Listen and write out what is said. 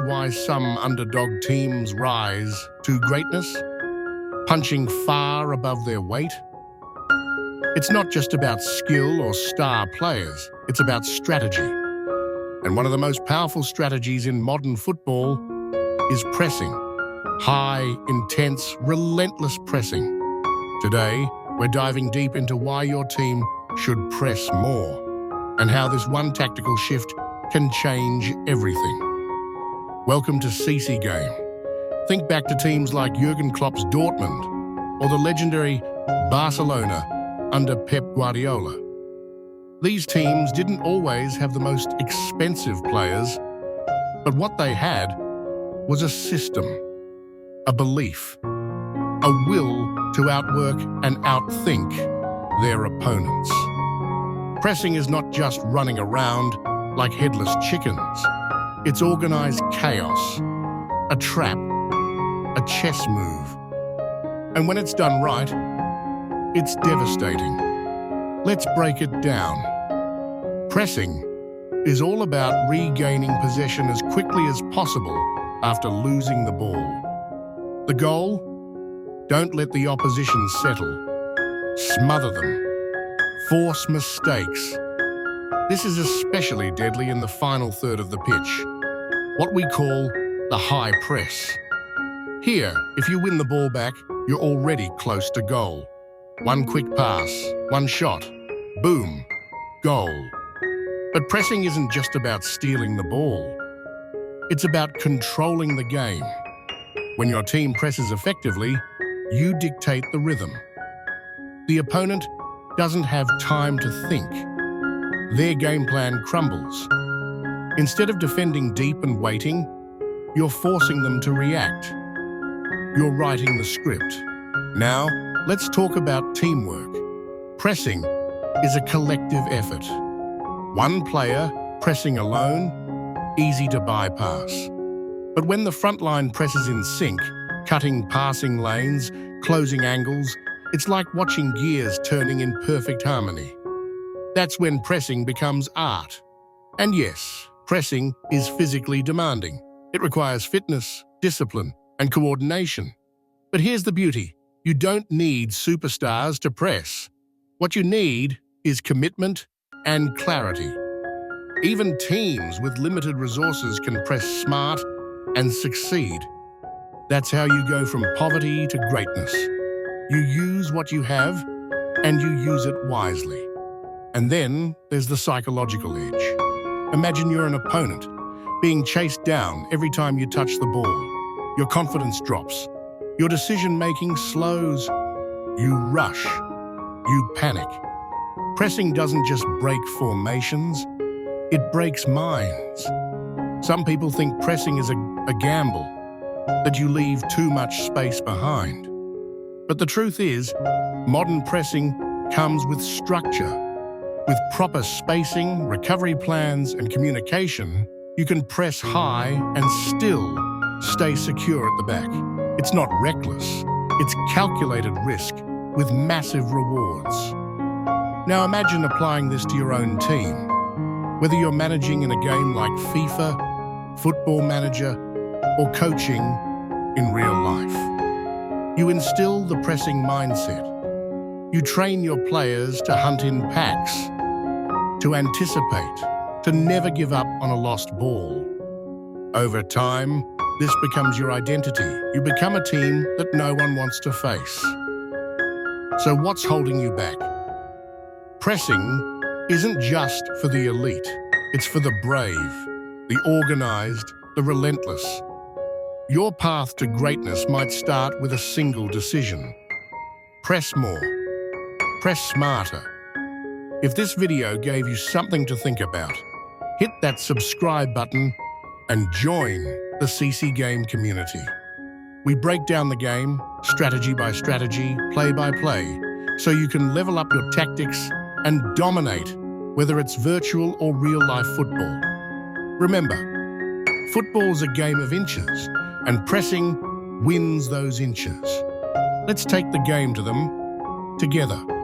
why some underdog teams rise to greatness, punching far above their weight? It's not just about skill or star players, it's about strategy. And one of the most powerful strategies in modern football is pressing. High, intense, relentless pressing. Today, we're diving deep into why your team should press more and how this one tactical shift can change everything. Welcome to CC Game. Think back to teams like Jurgen Klopp's Dortmund or the legendary Barcelona under Pep Guardiola. These teams didn't always have the most expensive players, but what they had was a system, a belief, a will to outwork and outthink their opponents. Pressing is not just running around like headless chickens. It's organized chaos, a trap, a chess move. And when it's done right, it's devastating. Let's break it down. Pressing is all about regaining possession as quickly as possible after losing the ball. The goal? Don't let the opposition settle. Smother them. Force mistakes. This is especially deadly in the final third of the pitch, what we call the high press. Here, if you win the ball back, you're already close to goal. One quick pass, one shot, boom, goal. But pressing isn't just about stealing the ball. It's about controlling the game. When your team presses effectively, you dictate the rhythm. The opponent doesn't have time to think. Their game plan crumbles. Instead of defending deep and waiting, you're forcing them to react. You're writing the script. Now, let's talk about teamwork. Pressing is a collective effort. One player pressing alone, easy to bypass. But when the front line presses in sync, cutting passing lanes, closing angles, it's like watching gears turning in perfect harmony. That's when pressing becomes art. And yes, pressing is physically demanding. It requires fitness, discipline, and coordination. But here's the beauty. You don't need superstars to press. What you need is commitment and clarity. Even teams with limited resources can press smart and succeed. That's how you go from poverty to greatness. You use what you have, and you use it wisely. And then there's the psychological edge. Imagine you're an opponent, being chased down every time you touch the ball. Your confidence drops. Your decision-making slows. You rush. You panic. Pressing doesn't just break formations, it breaks minds. Some people think pressing is a gamble, that you leave too much space behind. But the truth is, modern pressing comes with structure. With proper spacing, recovery plans, and communication, you can press high and still stay secure at the back. It's not reckless, it's calculated risk with massive rewards. Now imagine applying this to your own team. Whether you're managing in a game like FIFA, Football Manager, or coaching in real life. You instill the pressing mindset. You train your players to hunt in packs, to anticipate, to never give up on a lost ball. Over time, this becomes your identity. You become a team that no one wants to face. So what's holding you back? Pressing isn't just for the elite. It's for the brave, the organized, the relentless. Your path to greatness might start with a single decision. Press more. Press smarter. If this video gave you something to think about, hit that subscribe button and join the CC Game community. We break down the game, strategy by strategy, play by play, so you can level up your tactics and dominate, whether it's virtual or real-life football. Remember, football's a game of inches, and pressing wins those inches. Let's take the game to them together.